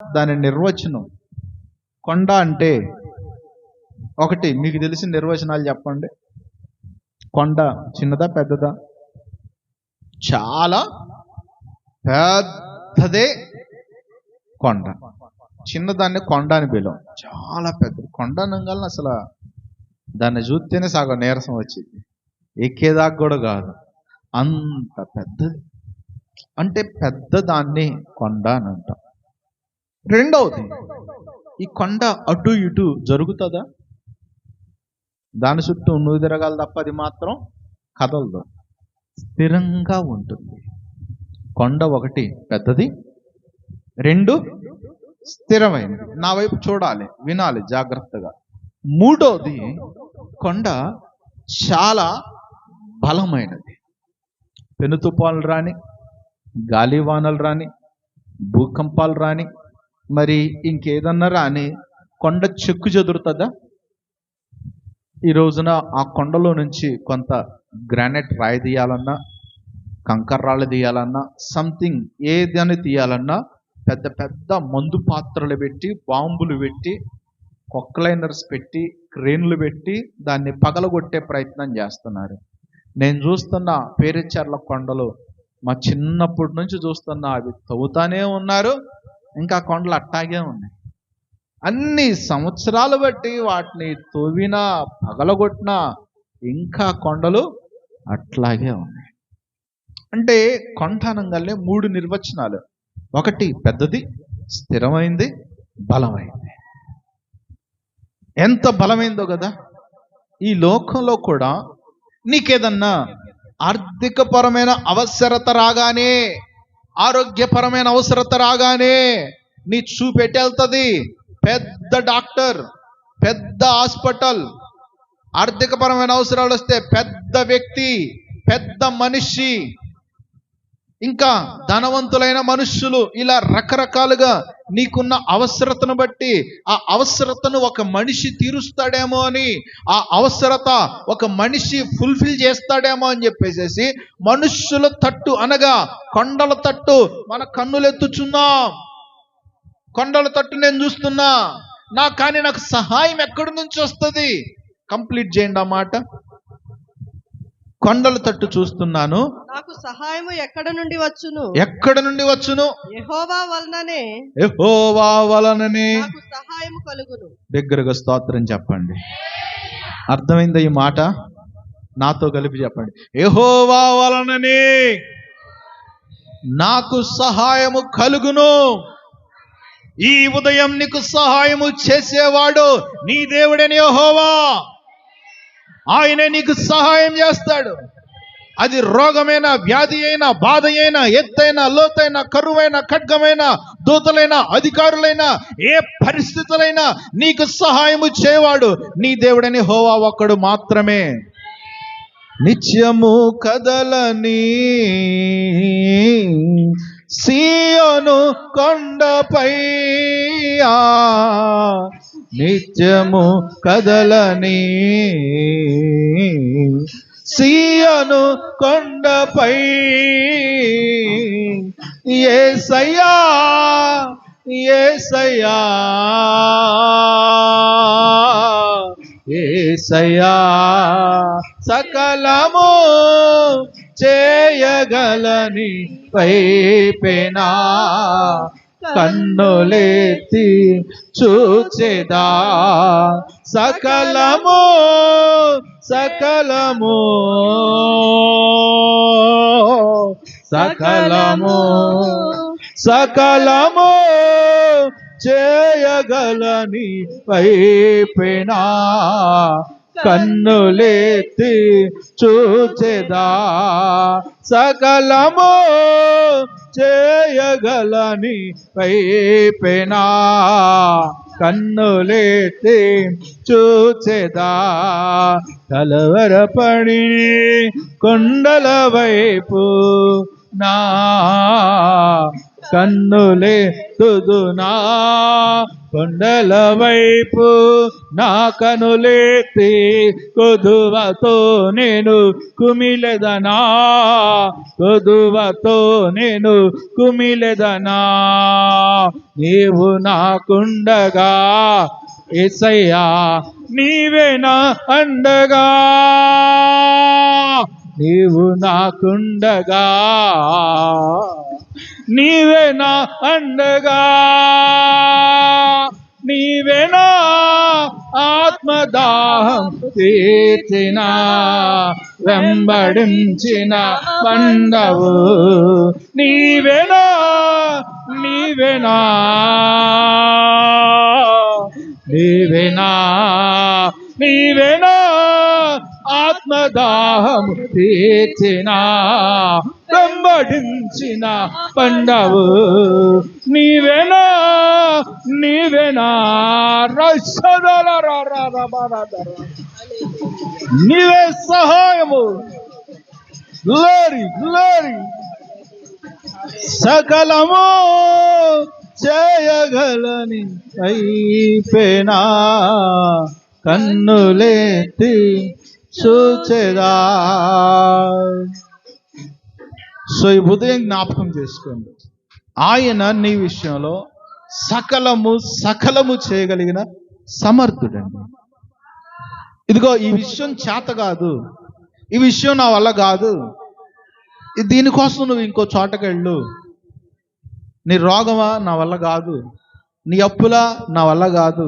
దాని నిర్వచనం. కొండ అంటే ఒకటి, మీకు తెలిసిన నిర్వచనాలు చెప్పండి. కొండ చిన్నదా పెద్దదా? చాలా పెద్దదే కొండ. చిన్నదాన్ని కొండ అని పిలవం, చాలా పెద్దది. కొండ అనగానే అసలు దాన్ని చూస్తేనే సగం నీరసం వచ్చింది, ఎక్కేదాకా కూడా కాదు, అంత పెద్దది. అంటే పెద్దదాన్ని కొండ అని అంటాం. రెండవది, ఈ కొండ అటు ఇటు జరుగుతుందా? దాని చుట్టూ నువ్వు తిరగాలి తప్ప అది మాత్రం కదలదు, స్థిరంగా ఉంటుంది. కొండ ఒకటి పెద్దది, రెండు స్థిరమైనది. నా వైపు చూడాలి, వినాలి జాగ్రత్తగా. మూడోది, కొండ చాలా బలమైనది. పెను తుఫానులు రాని, గాలివానలు రాని, భూకంపాలు రాని, మరి ఇంకేదన్నా రాని కొండ చెక్కు చెదురుతుందా? ఈ రోజున ఆ కొండలో నుంచి కొంత గ్రానైట్ రాయి తీయాలన్నా, కంకర రాళ్ళు తీయాలన్నా, సంథింగ్ ఏదని తీయాలన్నా పెద్ద పెద్ద మందు పాత్రలు పెట్టి, బాంబులు పెట్టి, కొక్లైనర్స్ పెట్టి, క్రేన్లు పెట్టి దాన్ని పగలగొట్టే ప్రయత్నం చేస్తున్నారు. నేను చూస్తున్న పేరుచెర్ల కొండలు మా చిన్నప్పటి నుంచి చూస్తున్నా, అవి తవ్వుతానే ఉన్నారు, ఇంకా కొండలు అట్టాగే ఉన్నాయి. అన్ని సంవత్సరాలు బట్టి వాటిని తవ్వినా పగలగొట్టినా ఇంకా కొండలు అట్లాగే ఉన్నాయి. అంటే కొండ అనగానే మూడు నిర్వచనాలు. ఒకటి పెద్దది, స్థిరమైంది, బలమైంది. ఎంత బలమైందో కదా. ఈ లోకంలో కూడా నీకేదన్నా ఆర్థికపరమైన అవసరత రాగానే, ఆరోగ్యపరమైన అవసరత రాగానే నీ చూపెట్టెళ్తుంది పెద్ద డాక్టర్, పెద్ద హాస్పిటల్. ఆర్థికపరమైన అవసరాలు వస్తే పెద్ద వ్యక్తి, పెద్ద మనిషి, ఇంకా ధనవంతులైన మనుష్యులు, ఇలా రకరకాలుగా నీకున్న అవసరతను బట్టి ఆ అవసరతను ఒక మనిషి తీరుస్తాడేమో అని, ఆ అవసరత ఒక మనిషి ఫుల్ఫిల్ చేస్తాడేమో అని చెప్పేసి మనుష్యుల తట్టు అనగా కొండల తట్టు మన కన్నులెత్తుచున్నాం. కొండల తట్టు నేను చూస్తున్నా, కానీ నాకు సహాయం ఎక్కడి నుంచి వస్తుంది? కంప్లీట్ చేయండి ఆ మాట. కొండల తట్టు చూస్తున్నాను, నాకు సహాయము ఎక్కడ నుండి వచ్చును? ఎక్కడ నుండి వచ్చును? యెహోవా వలననే, యెహోవా వలననే నాకు సహాయము కలుగును. దగ్గరగా స్తోత్రం చెప్పండి. అర్థమైందా ఈ మాట? నాతో కలిపి చెప్పండి. యెహోవా వలననే నాకు సహాయము కలుగును. ఈ ఉదయం నీకు సహాయము చేసేవాడు నీ దేవుడని యెహోవా. ఆయనే నీకు సహాయం చేస్తాడు. అది రోగమైన, వ్యాధి అయినా, బాధ అయినా, ఎత్తైన, లోతైన, కరువైన, ఖడ్గమైన, దూతలైన, అధికారులైన, ఏ పరిస్థితులైనా నీకు సహాయము చేయవాడు నీ దేవుడని యెహోవా ఒక్కడు మాత్రమే. నిత్యము కదలని సీయోను కొండపై, నిత్యము కదలని సీయోను కొండపై యేసయ్యా, యేసయ్యా, యేసయ్యా సకలము చేయగలని వైపేనా కన్నులెత్తి చూచెదా. సకలము సకలము సకలము సకలము చేయగలని వైపేనా కన్నులెత్తి చూచెదా. సకలము చేయగలని వైపేనా కన్నులెత్తి చూచెదా. కలవరపడి కొండల వైపు నా కన్నులెత్తి తుదునా కొండల వైపు నా కనులెత్తి కొదువతో నేను కుమిలెదనా, కొదువతో నేను కుమిలెదనా. నీవు నాకుండగా యేసయ్యా నీవే నా అండగా, నీవు నాకుండగా నీవే నా అండగా. నీవే నా ఆత్మదాహం తీర్చిన వెంబడించిన పండవు. నీవేనా నీవేనా నీవేనా నీవేనా ఆత్మదాహం తీర్చిన వెంబడించిన పండవు. నీవేనా నీవేనా నీవే సహాయము. Glory glory. సకలము చేయగలని అయిపోయినా కన్నులెత్తి చూచెదా. సో ఈ ఉదయం జ్ఞాపకం చేసుకోండి, ఆయన నీ విషయంలో సకలము చేయగలిగిన సమర్థుడండి. ఇదిగో ఈ విషయం చేత కాదు, ఈ విషయం నా వల్ల కాదు, దీనికోసం నువ్వు ఇంకో చోటకెళ్ళు. నీ రోగమా నా వల్ల కాదు, నీ అప్పులా నా వల్ల కాదు,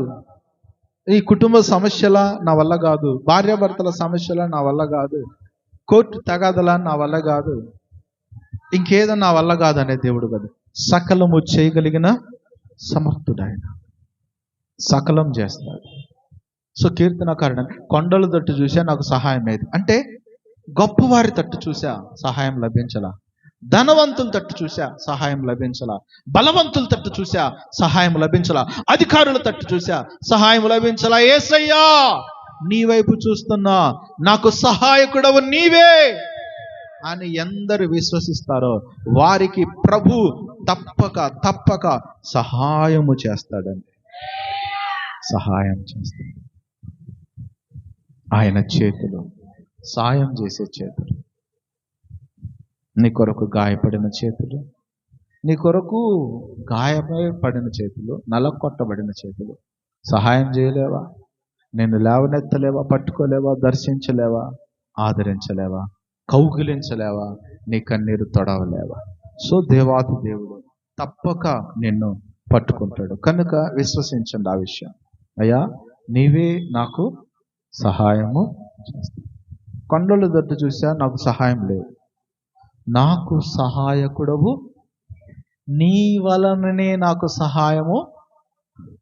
నీ కుటుంబ సమస్యలా నా వల్ల కాదు, భార్యాభర్తల సమస్యలా నా వల్ల కాదు, కోర్టు తగాదలా నా వల్ల కాదు, ఇంకేదో నా వల్ల కాదు అనే దేవుడు కాదు. సకలము చేయగలిగిన సమర్థుడు ఆయన, సకలం చేస్తాడు. సో కీర్తనకారుడు కొండల తట్టు చూసా నాకు సహాయం అయ్యేది అంటే, గొప్పవారి తట్టు చూసా సహాయం లభించలా, ధనవంతుల తట్టు చూసా సహాయం లభించలా, బలవంతుల తట్టు చూసా సహాయం లభించలా, అధికారుల తట్టు చూసా సహాయం లభించలా. యేసయ్యా నీ వైపు చూస్తున్నా, నాకు సహాయకుడవు నీవే అని ఎందరు విశ్వసిస్తారో వారికి ప్రభు తప్పక సహాయము చేస్తాడండి, సహాయం చేస్తాడు. ఆయన చేతులు సాయం చేసే చేతులు, నీ కొరకు గాయపడిన చేతులు, నీ కొరకు గాయపడిన చేతులు, నలకొట్టబడిన చేతులు సహాయం చేయలేవా? నేను లేవనెత్తలేవా? పట్టుకోలేవా? దర్శించలేవా? ఆదరించలేవా? కౌగిలించలేవా? నీ కన్నీరు తొడవలేవా? సో దేవాతి దేవుడు తప్పక నిన్ను పట్టుకుంటాడు. కనుక విశ్వసించండి ఆ విషయం. అయ్యా నీవే నాకు సహాయము చేస్తావు. కొండల దట్టు చూసా నాకు సహాయం లేదు, నాకు సహాయకుడవు నీ వలననే నాకు సహాయము.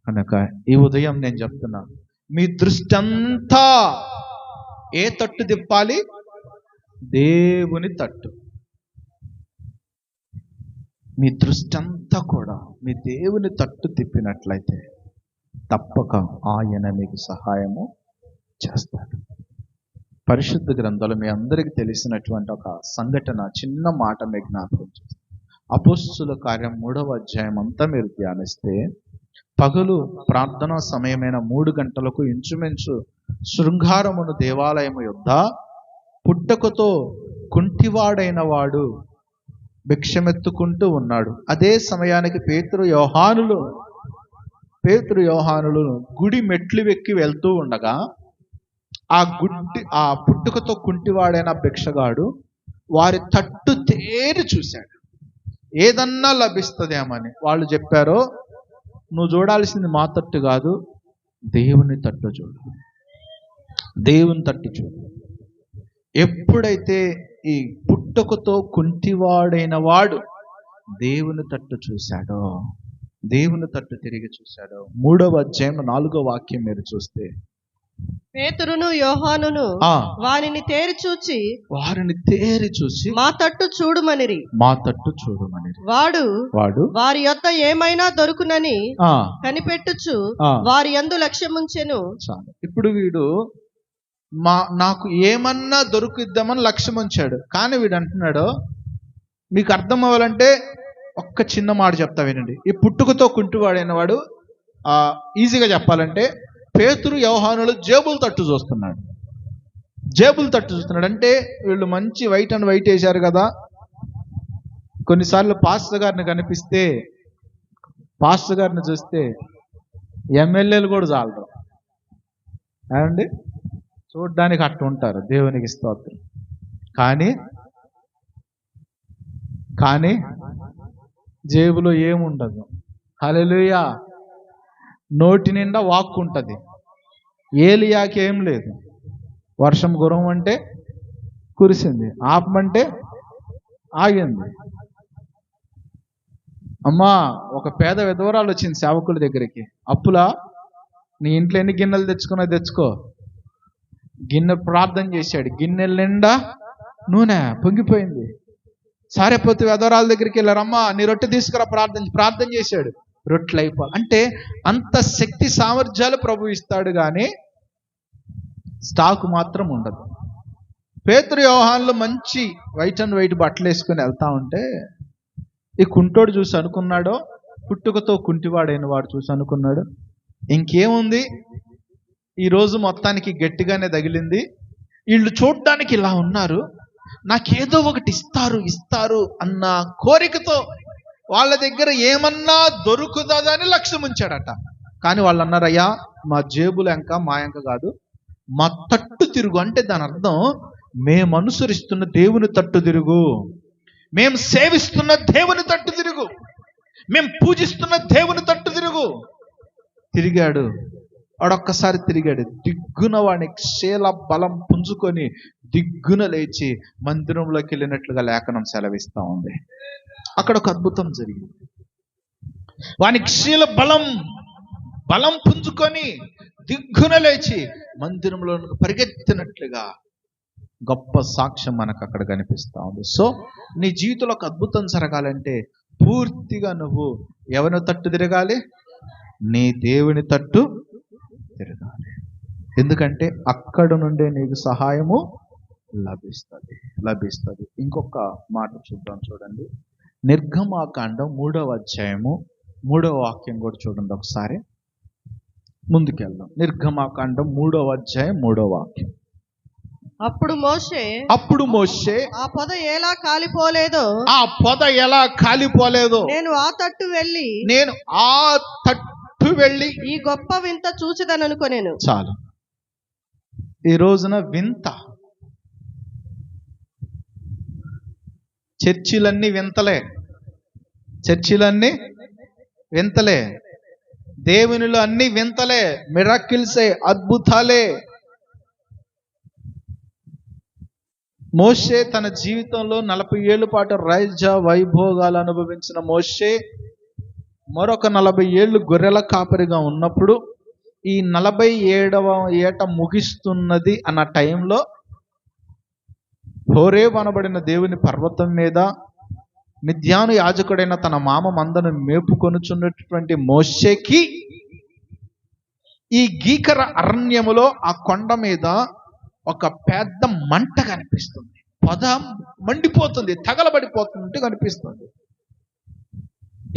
కనుక ఈ ఉదయం నేను చెప్తున్నాను, మీ దృష్టి అంతా ఏ తట్టు తిప్పాలి? దేవుని తట్టు. మీ దృష్టి అంతా కూడా మీ దేవుని తట్టు తిప్పినట్లయితే తప్పక ఆయన మీకు సహాయము చేస్తాడు. పరిశుద్ధ గ్రంథాలు మీ అందరికీ తెలిసినటువంటి ఒక సంఘటన, చిన్న మాట మీకు జ్ఞాపకం చేస్తాను. అపోస్తుల కార్యం 3వ అధ్యాయం అంతా మీరు ధ్యానిస్తే, పగలు ప్రార్థనా సమయమైన 3 గంటలకు ఇంచుమించు శృంగారమును దేవాలయము యొద్ద పుట్టకతో కుంటివాడైన వాడు భిక్షమెత్తుకుంటూ ఉన్నాడు. అదే సమయానికి పేతురు యోహానులు గుడి మెట్లు ఎక్కి వెళ్తూ ఉండగా ఆ పుట్టుకతో కుంటివాడైన భిక్షగాడు వారి తట్టు తేరి చూశాడు, ఏదన్నా లభిస్తుందేమని. వాళ్ళు చెప్పారో, నువ్వు చూడాల్సింది మా తట్టు కాదు, దేవుని తట్టు చూడు, దేవుని తట్టు చూడు. ఎప్పుడైతే ఈ పుట్టుకతో కుంటివాడైన వాడు దేవుని తట్టు చూశాడో, దేవుని తట్టు తిరిగి చూశాడో, 3వ అధ్యాయం 4వ వాక్యం మీరు చూస్తే, పేతురును యోహానును వారిని తేరి చూచి మా తట్టు చూడుమనిరి. వాడు వారి యొద్ద ఏమైనా దొరుకునని కనిపెట్టుచు వారి యందు లక్ష్యముంచెను. ఇప్పుడు వీడు నాకు ఏమన్నా దొరుకుద్దామని లక్ష్యం ఉంచాడు. కానీ వీడు అంటున్నాడు, మీకు అర్థం అవ్వాలంటే ఒక్క చిన్న మాట చెప్తా వినండి. ఈ పుట్టుకతో కుంటివాడైన వాడు ఈజీగా చెప్పాలంటే పేతురు యోహానులు జేబులు తట్టు చూస్తున్నాడు. జేబులు తట్టు చూస్తున్నాడు అంటే వీళ్ళు మంచి వైట్ అండ్ వైట్ వేశారు కదా. కొన్నిసార్లు పాస్టర్ గారిని కనిపిస్తే, పాస్టర్ గారిని చూస్తే ఎమ్మెల్యేలు కూడా చాలరు ఏమండి, చూడ్డానికి అట్టు ఉంటారు. దేవునికి స్తోత్రం. కానీ జేబులో ఏముండదు. హల్లెలూయా. నోటి నిండా వాక్కు ఉంటుంది. ఏలియాకి ఏం లేదు. వర్షం కురవమంటే కురిసింది, ఆపమంటే ఆగింది. అమ్మా, ఒక పేద విధవరాలు వచ్చింది సేవకుల దగ్గరికి. అప్పులా, నీ ఇంట్లో ఎన్ని గిన్నెలు తెచ్చుకున్నా తెచ్చుకో. గిన్నె ప్రార్థన చేశాడు, గిన్నెల నిండా నూనె పొంగిపోయింది. సారేపోతే విధవరాల దగ్గరికి వెళ్ళారమ్మా, నీ రొట్టె తీసుకురా, ప్రార్థన చేశాడు, రొట్టెలు అంటే అంత శక్తి సామర్థ్యాలు ప్రభు ఇస్తాడు, కానీ స్టాక్ మాత్రం ఉండదు. పేతురు యోహానులు మంచి వైట్ అండ్ వైట్ బట్టలు వేసుకొని వెళ్తా ఉంటే ఈ కుంటోడు చూసి అనుకున్నాడో, పుట్టుకతో కుంటివాడైన వాడు చూసి అనుకున్నాడు, ఇంకేముంది, ఈరోజు మొత్తానికి గట్టిగానే తగిలింది, వీళ్ళు చూడ్డానికి ఇలా ఉన్నారు, నాకేదో ఒకటి ఇస్తారు అన్న కోరికతో వాళ్ళ దగ్గర ఏమన్నా దొరుకుతుందని లక్ష్యం ఉంచాడట. కానీ వాళ్ళు అన్నారు, అయ్యా మా జేబులు మా ఎంక కాదు, మా తట్టు తిరుగు. అంటే దాని అర్థం, మేము అనుసరిస్తున్న దేవుని తట్టు తిరుగు, మేము సేవిస్తున్న దేవుని తట్టు తిరుగు, మేము పూజిస్తున్న దేవుని తట్టు తిరుగు. తిరిగాడు. వాడొక్కసారి తిరిగాడు. దిగ్గున వాడిని క్షీల బలం పుంజుకొని దిగ్గున లేచి మందిరంలోకి వెళ్ళినట్లుగా లేఖనం సెలవిస్తా ఉంది. అక్కడ ఒక అద్భుతం జరిగింది. వాని క్షీల బలం పుంజుకొని దిగ్గున లేచి మందిరంలో పరిగెత్తినట్లుగా గొప్ప సాక్ష్యం మనకు అక్కడ కనిపిస్తా ఉంది. సో నీ జీవితంలో ఒక అద్భుతం జరగాలంటే పూర్తిగా నువ్వు ఎవరి తట్టు తిరగాలి? నీ దేవుని తట్టు తిరగాలి. ఎందుకంటే అక్కడ నుండే నీకు సహాయము లభిస్తుంది. ఇంకొక మాట చూద్దాం, చూడండి. నిర్గమాకాండం 3వ అధ్యాయము 3వ వాక్యం కూడా చూడండి ఒకసారి. ముందుకెళ్దాం. నిర్గమాకాండం 3వ అధ్యాయం 3వ వాక్యం. అప్పుడు మోషే ఆ పొద ఎలా కాలిపోలేదో నేను ఆ తట్టు వెళ్ళి ఈ గొప్ప వింత చూసిదని అనుకోనేను. చాలు. ఈ రోజున వింత, చర్చిలన్నీ వింతలే, దేవునిలో అన్ని వింతలే, మిరాకిల్సే, అద్భుతాలే. మోషే తన జీవితంలో 40 ఏళ్ల పాటు రాజ్య వైభోగాలు అనుభవించిన మోషే మరొక 40 ఏళ్ళు గొర్రెల కాపరిగా ఉన్నప్పుడు, ఈ 47వ ఏట ముగిస్తున్నది అన్న టైంలో హోరేబు అనబడిన దేవుని పర్వతం మీద మిద్యాను యాజకుడైన తన మామ మందను మేపుకొనుచున్నటువంటి మోషేకి ఈ గీకర అరణ్యములో ఆ కొండ మీద ఒక పెద్ద మంట కనిపిస్తుంది. పొద మండిపోతుంది, తగలబడిపోతున్నట్టు కనిపిస్తుంది.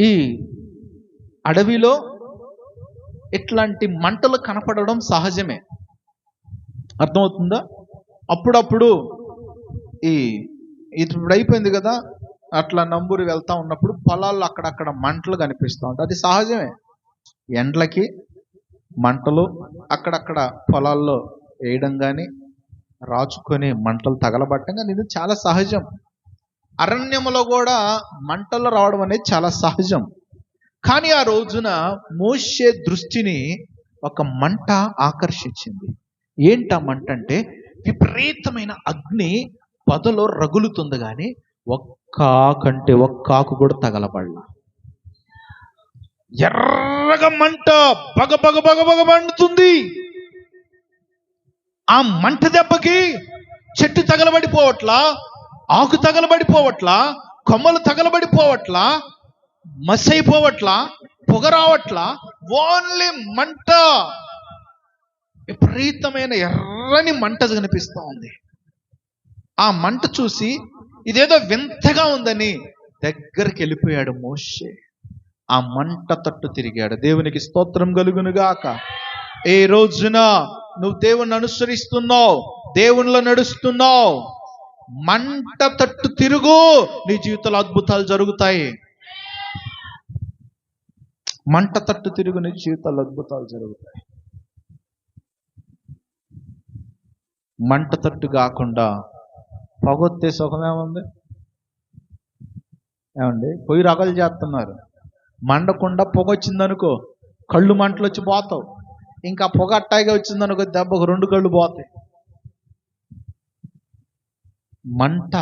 ఈ అడవిలో ఇట్లాంటి మంటలు కనపడడం సహజమే, అర్థమవుతుందా? అప్పుడప్పుడు ఇప్పుడు అయిపోయింది కదా, అట్లా నంబూరు వెళ్తా ఉన్నప్పుడు పొలాల్లో అక్కడక్కడ మంటలు కనిపిస్తూ ఉంటాయి. అది సహజమే. ఎండ్లకి మంటలు అక్కడక్కడ పొలాల్లో వేయడం కానీ, రాచుకొని మంటలు తగలబట్టడం కానీ ఇది చాలా సహజం. అరణ్యంలో కూడా మంటలు రావడం అనేది చాలా సహజం. కానీ ఆ రోజున మోషే దృష్టిని ఒక మంట ఆకర్షించింది. ఏంటి ఆ మంట అంటే, విపరీతమైన అగ్ని పొదలో రగులుతుంది, కానీ ఒక్క ఆకు కూడా తగలబడలా. ఎర్రగా మంట బగ మండుతుంది. ఆ మంట దెబ్బకి చెట్టు తగలబడిపోవట్లా, ఆకు తగలబడిపోవట్లా, కొమ్మలు తగలబడిపోవట్లా, మసైపోవట్లా, పొగ రావట్లా, ఓన్లీ మంట, విపరీతమైన ఎర్రని మంట కనిపిస్తూ ఉంది. ఆ మంట చూసి ఇదేదో వింతగా ఉందని దగ్గరికి వెళ్ళిపోయాడు మోషే. ఆ మంట తట్టు తిరిగాడు. దేవునికి స్తోత్రం కలుగునుగాక. ఏ రోజున నువ్వు దేవుణ్ణి అనుసరిస్తున్నావు, దేవునిలో నడుస్తున్నావు, మంట తట్టు తిరుగు, నీ జీవితంలో అద్భుతాలు జరుగుతాయి. మంట తట్టు తిరుగు, నీ జీవితాల్లో అద్భుతాలు జరుగుతాయి. మంట తట్టు కాకుండా పొగొత్తే సుఖమేముంది? ఏమండి, పొయ్యి రగలు చేస్తున్నారు, మండకుండా పొగ వచ్చిందనుకో కళ్ళు మంటలు వచ్చి పోతావు. ఇంకా పొగ అట్టాయిగా వచ్చిందనుకో దెబ్బకు 2 కళ్ళు పోతాయి. మంట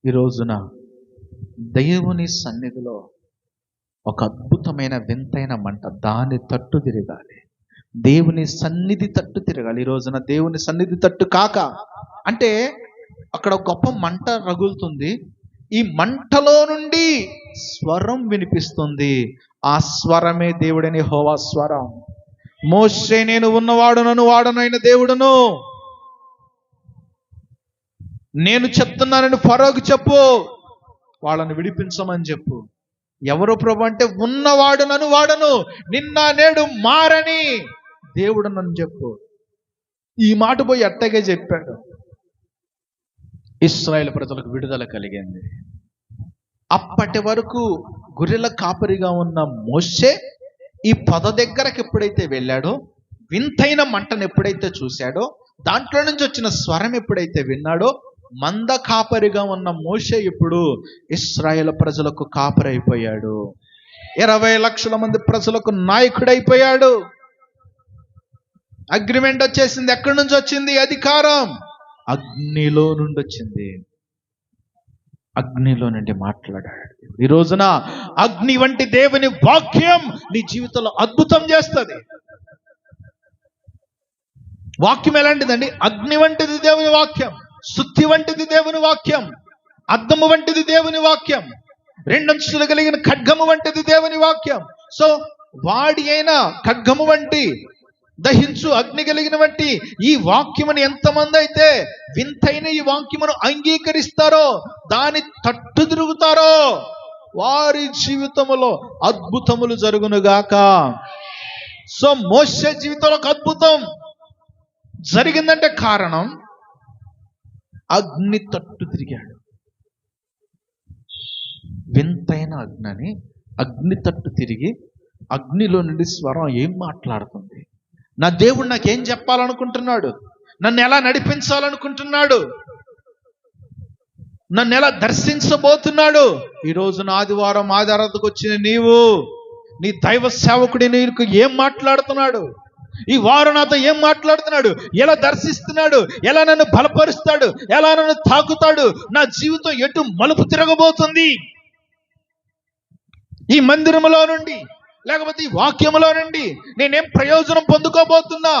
ఈ రోజున దేవుని సన్నిధిలో ఒక అద్భుతమైన వింతైన మంట, దాని తట్టు తిరగాలి. దేవుని సన్నిధి తట్టు తిరగాలి. ఈ రోజున దేవుని సన్నిధి తట్టు కాక అంటే అక్కడ గొప్ప మంట రగులుతుంది. ఈ మంటలో నుండి స్వరం వినిపిస్తుంది. ఆ స్వరమే దేవుడని యెహోవా స్వరం. మోషే, నేను ఉన్నవాడునను వాడనైన దేవుడును, నేను చెప్తున్నానని ఫరోకు చెప్పు, వాళ్ళని విడిపించమని చెప్పు. ఎవరు ప్రభు అంటే, ఉన్నవాడునను వాడను, నిన్న నేడు మారని దేవుడు నన్ను చెప్పు. ఈ మాట పోయి అట్టగే చెప్పాడు. ఇశ్రాయేలు ప్రజలకు విడుదల కలిగింది. అప్పటి వరకు గొర్రెల కాపరిగా ఉన్న మోషే ఈ పొద దగ్గరకు ఎప్పుడైతే వెళ్ళాడో, వింతైన మంటను ఎప్పుడైతే చూశాడో, దాంట్లో నుంచి వచ్చిన స్వరం ఎప్పుడైతే విన్నాడో, మంద కాపరిగా ఉన్న మోషే ఇప్పుడు ఇశ్రాయేలు ప్రజలకు కాపరి అయిపోయాడు. 20 లక్షల మంది ప్రజలకు నాయకుడైపోయాడు. అగ్రిమెంట్ వచ్చేసింది. ఎక్కడి నుంచి వచ్చింది అధికారం? అగ్నిలో నుండి వచ్చింది. అగ్నిలో నుండి మాట్లాడాడు. ఈ రోజున అగ్ని వంటి దేవుని వాక్యం నీ జీవితంలో అద్భుతం చేస్తుంది. వాక్యం ఎలాంటిదండి? అగ్ని వంటిది దేవుని వాక్యం, శుద్ధి వంటిది దేవుని వాక్యం, అద్దము వంటిది దేవుని వాక్యం, 2 అంచులు కలిగిన ఖడ్గము వంటిది దేవుని వాక్యం. సో వాడి అయిన ఖడ్గము వంటి, దహించు అగ్ని కలిగిన వంటి ఈ వాక్యమును ఎంతమంది అయితే వింతైన ఈ వాక్యమును అంగీకరిస్తారో, దాని తట్టు తిరుగుతారో, వారి జీవితంలో అద్భుతములు జరుగునుగాక. సో మోషే జీవితంలో ఒక అద్భుతం జరిగిందంటే కారణం అగ్ని తట్టు తిరిగాడు. వింతైన అగ్ని తట్టు తిరిగి, అగ్నిలో నుండి స్వరం ఏం మాట్లాడుతుంది? నా దేవుడు నాకేం చెప్పాలనుకుంటున్నాడు? నన్ను ఎలా నడిపించాలనుకుంటున్నాడు? నన్ను ఎలా దర్శించబోతున్నాడు? ఈ రోజున ఆదివారం ఆదివారానికి వచ్చిన నీవు, నీ దైవ సేవకుడి నీకు ఏం మాట్లాడుతున్నాడు? ఈ వారం నాతో ఏం మాట్లాడుతున్నాడు? ఎలా దర్శిస్తున్నాడు? ఎలా నన్ను బలపరుస్తాడు? ఎలా నన్ను తాకుతాడు? నా జీవితం ఎటు మలుపు తిరగబోతుంది? ఈ మందిరములో నుండి, లేకపోతే ఈ వాక్యములో నుండి నేనేం ప్రయోజనం పొందుకోబోతున్నా?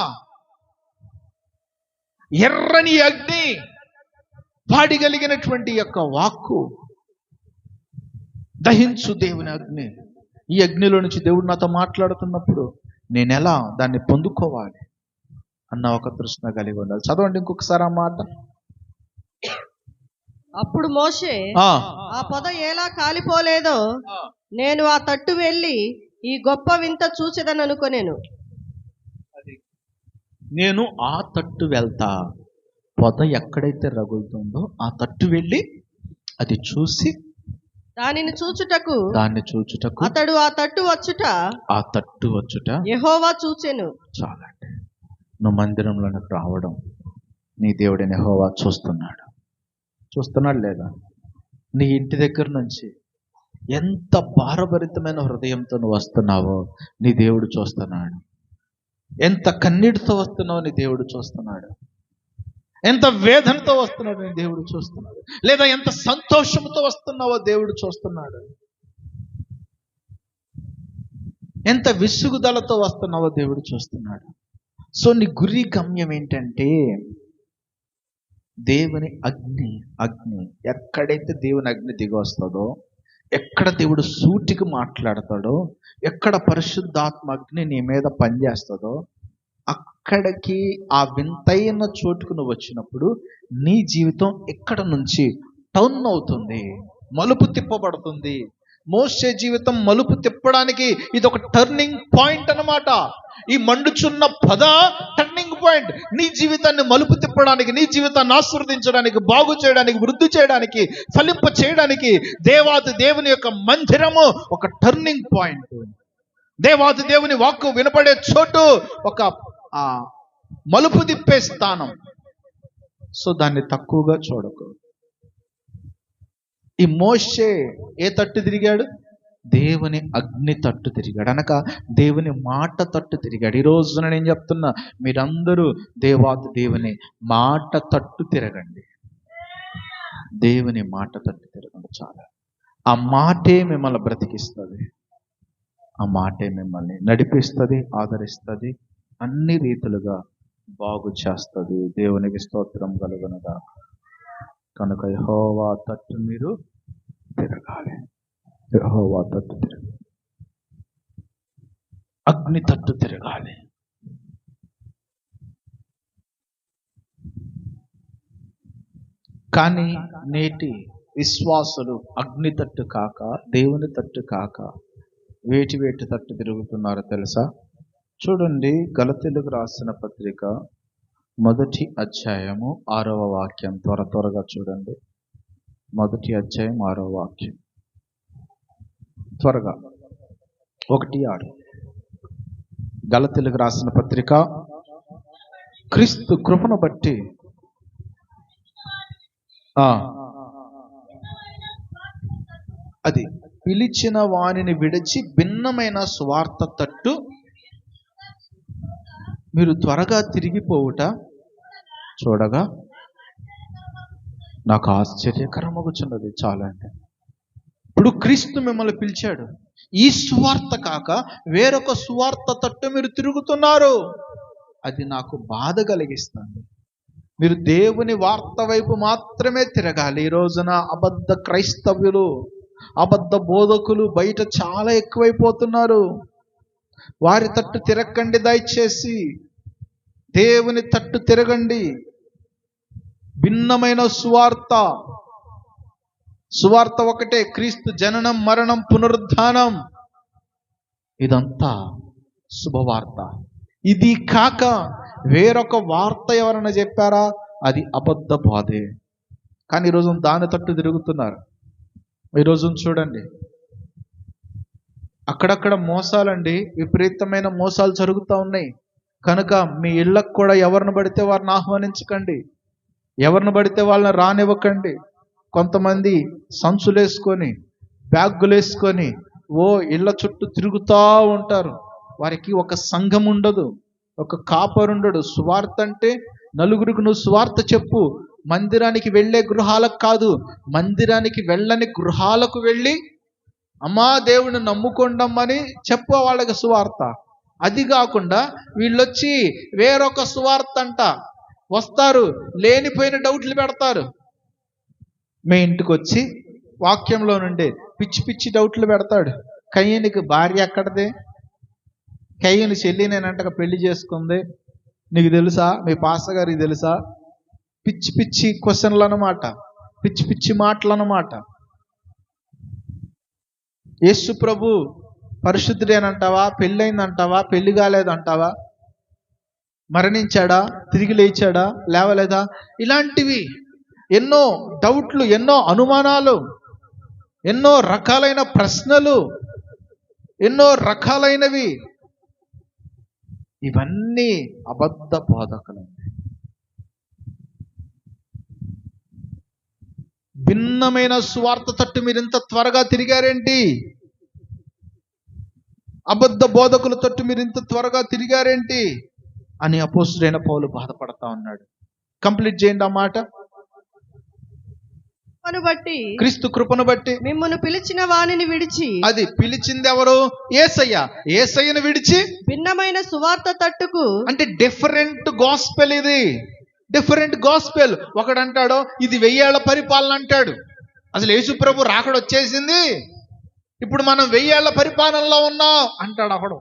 ఎర్రని అగ్ని పాడిగలిగినటువంటి యొక్క వాక్కు, దహించు దేవుని అగ్ని. ఈ అగ్నిలో నుంచి దేవుడు నాతో మాట్లాడుతున్నప్పుడు నేను ఎలా దాన్ని పొందుకోవాలి అన్న ఒక తృష్ణ కలిగి ఉండాలి. చదవండి ఇంకొకసారి ఆ మాట. అప్పుడు మోషే, ఆ పొద ఎలా కాలిపోలేదో నేను ఆ తట్టు వెళ్ళి ఈ గొప్ప వింత చూచెదను అనుకొనేను. నేను ఆ తట్టు వెళ్తా. పొద ఎక్కడైతే రగులుతుందో ఆ తట్టు వెళ్ళి అది చూసి, దానిని చూచుటకు అతడు ఆ తట్టు వచ్చుట యెహోవా చూచెను. చాలండి. నువ్వు మందిరంలోకి రావడం నీ దేవుడైన యెహోవా చూస్తున్నాడు లేదా? నీ ఇంటి దగ్గర నుంచి ఎంత భారభరితమైన హృదయంతో నువ్వు వస్తున్నావో నీ దేవుడు చూస్తున్నాడు. ఎంత కన్నీటితో వస్తున్నావో నీ దేవుడు చూస్తున్నాడు. ఎంత వేదనతో వస్తున్నావు నీ దేవుడు చూస్తున్నాడు. లేదా ఎంత సంతోషంతో వస్తున్నావో దేవుడు చూస్తున్నాడు. ఎంత విసుగుదలతో వస్తున్నావో దేవుడు చూస్తున్నాడు. సో నీ గురి గమ్యం ఏంటంటే దేవుని అగ్ని. ఎక్కడైతే దేవుని అగ్ని దిగి వస్తుందో, ఎక్కడ దేవుడు సూటికి మాట్లాడతాడో, ఎక్కడ పరిశుద్ధాత్మ అగ్ని నీ మీద పనిచేస్తుందో, అక్కడికి ఆ వింతైన చోటుకు నువ్వు వచ్చినప్పుడు నీ జీవితం ఇక్కడ నుంచి టర్న్ అవుతుంది. మలుపు తిప్పబడుతుంది. మోషే జీవితం మలుపు తిప్పడానికి ఇది ఒక టర్నింగ్ పాయింట్ అన్నమాట. ఈ మండుచున్న పద టర్నింగ్ పాయింట్. నీ జీవితాన్ని మలుపు తిప్పడానికి, నీ జీవితాన్ని ఆశీర్వదించడానికి, బాగు చేయడానికి, వృద్ధి చేయడానికి, ఫలింప చేయడానికి దేవాది దేవుని యొక్క మందిరము ఒక టర్నింగ్ పాయింట్. దేవాది దేవుని వాక్కు వినపడే చోటు ఒక మలుపు తిప్పే స్థానం. సో దాన్ని తక్కువగా చూడకు. ఈ మోషే ఏ తట్టు తిరిగాడు? దేవుని అగ్ని తట్టు తిరిగాడు, అనక దేవుని మాట తట్టు తిరిగాడు. ఈ రోజున నేను చెప్తున్నా, మీరందరూ దేవాది దేవుని మాట తట్టు తిరగండి. దేవుని మాట తట్టు తిరగండి చాలా. ఆ మాటే మిమ్మల్ని బ్రతికిస్తుంది, ఆ మాటే మిమ్మల్ని నడిపిస్తుంది, ఆదరిస్తుంది, అన్ని రీతులుగా బాగు చేస్తుంది. దేవునికి స్తోత్రం కలుగునుగా. కనుక యెహోవా తట్టు మీరు తిరగాలి. యెహోవా తట్టు తిరగాలి, అగ్ని తట్టు తిరగాలి. కానీ నేటి విశ్వాసులు అగ్ని తట్టు కాక, దేవుని తట్టు కాక వేటి తట్టు తిరుగుతున్నారో తెలుసా? చూడండి, గలతీయులకు రాసిన పత్రిక 1వ అధ్యాయము 6వ వాక్యం. త్వరగా చూడండి. 1వ అధ్యాయం 6వ వాక్యం, త్వరగా. 1:6. గలతీయులకు రాసిన పత్రిక. క్రీస్తు కృపను బట్టి అది పిలిచిన వానిని విడిచి భిన్నమైన స్వార్థ తట్టు మీరు త్వరగా తిరిగిపోవుట చూడగా నాకు ఆశ్చర్యకరమగుచున్నది. చాలా అంటే, ఇప్పుడు క్రీస్తు మిమ్మల్ని పిలిచాడు, ఈ సువార్త కాక వేరొక సువార్త తట్టు మీరు తిరుగుతున్నారు. అది నాకు బాధ కలిగిస్తుంది. మీరు దేవుని వార్త వైపు మాత్రమే తిరగాలి. ఈ రోజున అబద్ధ క్రైస్తవ్యులు, అబద్ధ బోధకులు బయట చాలా ఎక్కువైపోతున్నారు. వారి తట్టు తిరగండి, దయచేసి దేవుని తట్టు తిరగండి. భిన్నమైన సువార్త ఒకటే, క్రీస్తు జననం, మరణం, పునరుద్ధానం. ఇదంతా శుభవార్త. ఇది కాక వేరొక వార్త ఎవరైనా చెప్పారా? అది అబద్ధ బోధే. కానీ ఈరోజు దాని తట్టు తిరుగుతున్నారు. ఈరోజు చూడండి, అక్కడక్కడ మోసాలండి, విపరీతమైన మోసాలు జరుగుతూ ఉన్నాయి. కనుక మీ ఇళ్ళకు కూడా ఎవరిని పడితే వారిని ఆహ్వానించకండి, ఎవరిని పడితే వాళ్ళని రానివ్వకండి. కొంతమంది సంచులేసుకొని, బ్యాగులేసుకొని ఇళ్ళ చుట్టూ తిరుగుతూ ఉంటారు. వారికి ఒక సంఘం ఉండదు, ఒక కాపరు ఉండడు. సువార్త అంటే నలుగురికి నువ్వు సువార్త చెప్పు. మందిరానికి వెళ్ళే గృహాలకు కాదు, మందిరానికి వెళ్ళని గృహాలకు వెళ్ళి అమ్మా దేవుని నమ్ముకోండమ్మని చెప్పు వాళ్ళకి సువార్త. అది కాకుండా వీళ్ళొచ్చి వేరొక సువార్త అంట వస్తారు, లేనిపోయిన డౌట్లు పెడతారు. మీ ఇంటికి వచ్చి వాక్యంలో నుండి పిచ్చి పిచ్చి డౌట్లు పెడతాడు. కయ్యనికి భార్య ఎక్కడదే? కయ్యని చెల్లి నేనంటగా పెళ్లి చేసుకుంది, నీకు తెలుసా? మీ పాస్టర్ గారికి తెలుసా? పిచ్చి పిచ్చి క్వశ్చన్లు అన్నమాట, పిచ్చి పిచ్చి మాటలు అన్నమాట. యేసు ప్రభు పరిశుద్ధుడేనంటావా? పెళ్ళైందంటావా? పెళ్లి కాలేదంటావా? మరణించాడా? తిరిగి లేచాడా? లేవలేదా? ఇలాంటివి ఎన్నో డౌట్లు, ఎన్నో అనుమానాలు, ఎన్నో రకాలైన ప్రశ్నలు, ఎన్నో రకాలైనవి. ఇవన్నీ అబద్ధ బోధకులు. భిన్నమైన సువార్త తట్టు మీరు ఇంత త్వరగా తిరిగారేంటి? అబద్ధ బోధకుల తట్టు మీరు ఇంత త్వరగా తిరిగారేంటి అని అపోస్తుడైన పౌలు బాధపడతా ఉన్నాడు. కంప్లీట్ చేయండి ఆ మాట. బట్టి, క్రీస్తు కృపను బట్టి మిమ్మును పిలిచిన వానిని విడిచి, అది పిలిచింది ఎవరు? యేసయ్య. యేసయ్యను విడిచి భిన్నమైన సువార్త తట్టుకు, అంటే డిఫరెంట్ గాస్పెల్. ఇది డిఫరెంట్ గాస్పెల్. ఒకడంటాడో ఇది 1000 ఏళ్ల పరిపాలన అంటాడు. అసలు యేసు ప్రభు రాకడ వచ్చేసింది, ఇప్పుడు మనం 1000 ఏళ్ల పరిపాలనలో ఉన్నాం అంటాడు ఒకడు.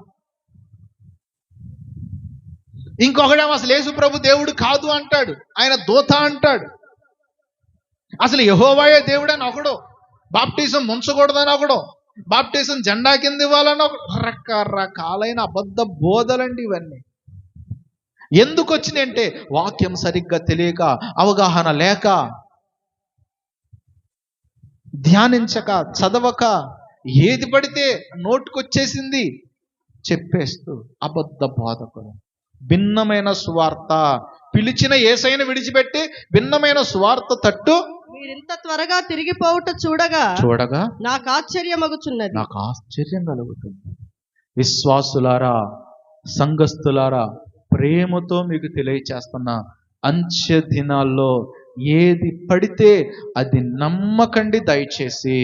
ఇంకొకడేమో అసలు యేసు ప్రభు దేవుడు కాదు అంటాడు, ఆయన దూత అంటాడు. అసలు యెహోవాయే దేవుడు అని ఒకడు. బాప్టిజం ముంచకూడదని ఒకడు, బాప్టిజం జెండా కింద ఇవ్వాలని ఒక రకరకాలైన అబద్ధ బోధలండి ఇవన్నీ. ఎందుకు వచ్చినాయి అంటే వాక్యం సరిగ్గా తెలియక, అవగాహన లేక, ధ్యానించక, చదవక, ఏది పడితే నోటుకొచ్చేసింది చెప్పేస్తూ అబద్ధ బోధకులు. భిన్నమైన సువార్త, పిలిచిన యేసయ్యను విడిచిపెట్టి భిన్నమైన సువార్త తట్టు మీరింత త్వరగా తిరిగిపోవుట చూడగా నాకు ఆశ్చర్యమగుచున్నది. నాకు ఆశ్చర్యం కలుగుతుంది. విశ్వాసులారా, సంఘస్థులారా, ప్రేమతో మీకు తెలియచేస్తున్నా, అంత్య దినాల్లో ఏది పడితే అది నమ్మకండి దయచేసి.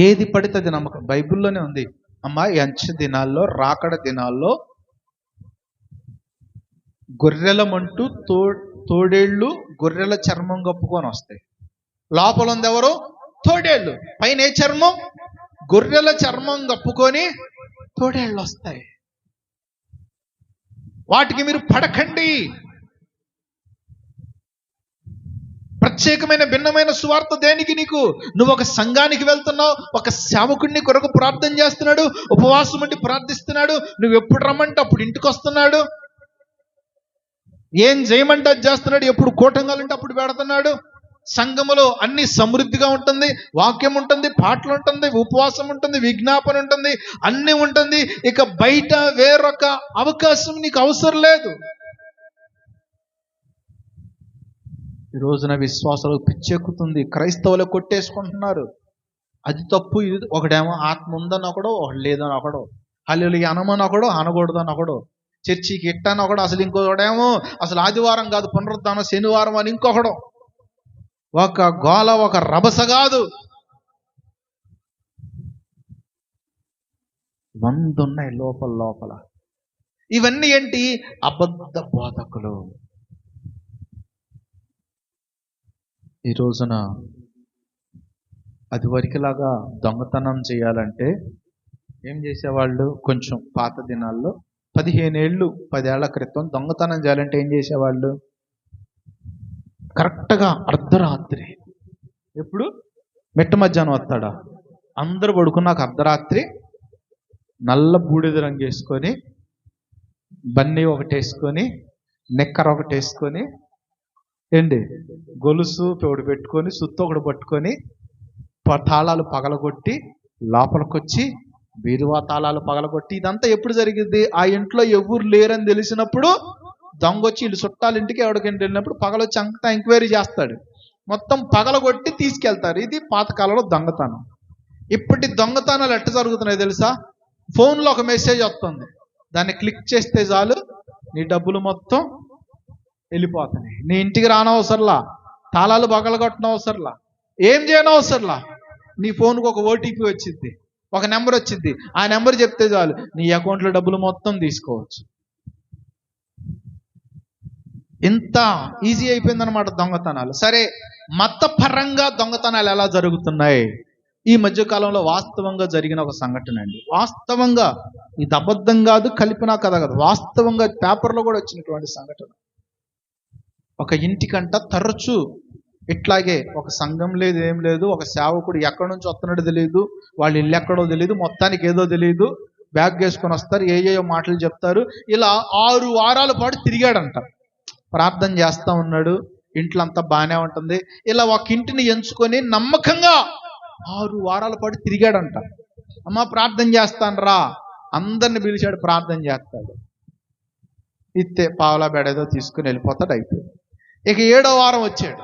ఏది పడితే అది నమ్మకం. బైబిల్లోనే ఉంది అమ్మా, ఈ అంత్య దినాల్లో, రాకడ దినాల్లో గొర్రెలమంటూ తోడేళ్ళు గొర్రెల చర్మం కప్పుకొని వస్తాయి. లోపల ఉంది ఎవరు? తోడేళ్ళు. పైన ఏ చర్మం? గొర్రెల చర్మం కప్పుకొని తోడేళ్ళు వస్తాయి. వాటికి మీరు పడకండి. ప్రత్యేకమైన భిన్నమైన సువార్త దేనికి నీకు? నువ్వు ఒక సంఘానికి వెళ్తున్నావు, ఒక సేవకుడిని కొరకు ప్రార్థన చేస్తున్నాడు, ఉపవాసం ఉండి ప్రార్థిస్తున్నాడు, నువ్వు ఎప్పుడు రమ్మంటే అప్పుడు ఇంటికి వస్తున్నాడు, ఏం చేయమంటే అది చేస్తున్నాడు, ఎప్పుడు కూటంగాలంటే అప్పుడు పెడుతున్నాడు. సంఘములో అన్ని సమృద్ధిగా ఉంటుంది, వాక్యం ఉంటుంది, పాటలు ఉంటుంది, ఉపవాసం ఉంటుంది, విజ్ఞాపన ఉంటుంది, అన్ని ఉంటుంది. ఇక బయట వేరొక అవకాశం నీకు అవసరం లేదు. ఈ రోజున విశ్వాసాలకు పిచ్చెక్కుతుంది, క్రైస్తవులు కొట్టేసుకుంటున్నారు. అది తప్పు. ఇది ఒకడేమో ఆత్మ ఉందని ఒకడు, ఒకడు లేదని ఒకడు, హల్లెలూయా అనమని ఒకడు, అనకూడదని ఒకడు, చర్చికి ఇట్టని ఒకడు, అసలు ఇంకొకడేమో అసలు ఆదివారం కాదు పునరుద్ధానం శనివారం అని ఇంకొకడు. ఒక గోల, ఒక రభస కాదు, 100 ఉన్నాయి లోపల. ఇవన్నీ ఏంటి? అబద్ధ బోధకులు. ఈ రోజున అది వరకులాగా దొంగతనం చేయాలంటే ఏం చేసేవాళ్ళు? కొంచెం పాత దినాల్లో 15 ఏళ్ళు 10 ఏళ్ల క్రితం దొంగతనం చేయాలంటే ఏం చేసేవాళ్ళు? కరెక్ట్గా అర్ధరాత్రి, ఎప్పుడు? మిట్ట మధ్యాహ్నం వస్తాడా, అందరూ పడుకున్నాక అర్ధరాత్రి నల్ల బూడిద రంగు వేసుకొని, బన్నీ ఒకటి వేసుకొని, నెక్కర ఒకటి వేసుకొని, ఏంటి గొలుసు తోడు పెట్టుకొని, సుత్తు ఒకటి పట్టుకొని, తాళాలు పగలగొట్టి లోపలికొచ్చి బీరువా తాళాలు పగలగొట్టి. ఇదంతా ఎప్పుడు జరిగింది? ఆ ఇంట్లో ఎవరు లేరని తెలిసినప్పుడు దొంగొచ్చి వీళ్ళు చుట్టాల ఇంటికి ఎవరికంటే వెళ్ళినప్పుడు పగలొచ్చి అంతా ఎంక్వైరీ చేస్తాడు, మొత్తం పగలగొట్టి తీసుకెళ్తారు. ఇది పాతకాలంలో దొంగతనం. ఇప్పటి దొంగతనాలు ఎట్ట జరుగుతున్నాయి తెలుసా? ఫోన్లో ఒక మెసేజ్ వస్తుంది, దాన్ని క్లిక్ చేస్తే చాలు నీ డబ్బులు మొత్తం వెళ్ళిపోతున్నాయి. నీ ఇంటికి రానవసరంలా, తాళాలు పగలగొట్టనవసరంలా, ఏం చేయనవసరంలా. నీ ఫోన్కి ఒక ఓటీపీ వచ్చింది, ఒక నెంబర్ వచ్చింది, ఆ నెంబర్ చెప్తే చాలు నీ అకౌంట్లో డబ్బులు మొత్తం తీసుకోవచ్చు. ఇంత ఈజీ అయిపోయిందనమాట దొంగతనాలు. సరే, మతపరంగా దొంగతనాలు ఎలా జరుగుతున్నాయి? ఈ మధ్యకాలంలో వాస్తవంగా జరిగిన ఒక సంఘటన అండి. వాస్తవంగా, ఇది అబద్ధం కాదు, కలిపినా కథ కాదు, వాస్తవంగా పేపర్లో కూడా వచ్చినటువంటి సంఘటన. ఒక ఇంటికంట తరచు ఇట్లాగే ఒక సంఘం లేదు, ఏం లేదు, ఒక సేవకుడు ఎక్కడి నుంచి వస్తున్నాడో తెలియదు, వాళ్ళ ఇల్లు ఎక్కడో తెలియదు, మొత్తానికి ఏదో తెలియదు, బ్యాగ్ వేసుకొని వస్తారు, ఏయో మాటలు చెప్తారు. ఇలా 6 వారాల పాటు తిరిగాడంట, ప్రార్థన చేస్తూ ఉన్నాడు, ఇంట్లో అంతా బాగానే ఉంటుంది. ఇలా ఒక ఇంటిని ఎంచుకొని నమ్మకంగా 6 వారాల పాటు తిరిగాడంట. అమ్మ ప్రార్థన చేస్తాను రా, అందరిని పిలిచాడు, ప్రార్థన చేస్తాడు, ఇస్తే పావలా బెడేదో తీసుకుని వెళ్ళిపోతాడు, అయిపోయింది. ఇక 7వ వారం వచ్చాడు.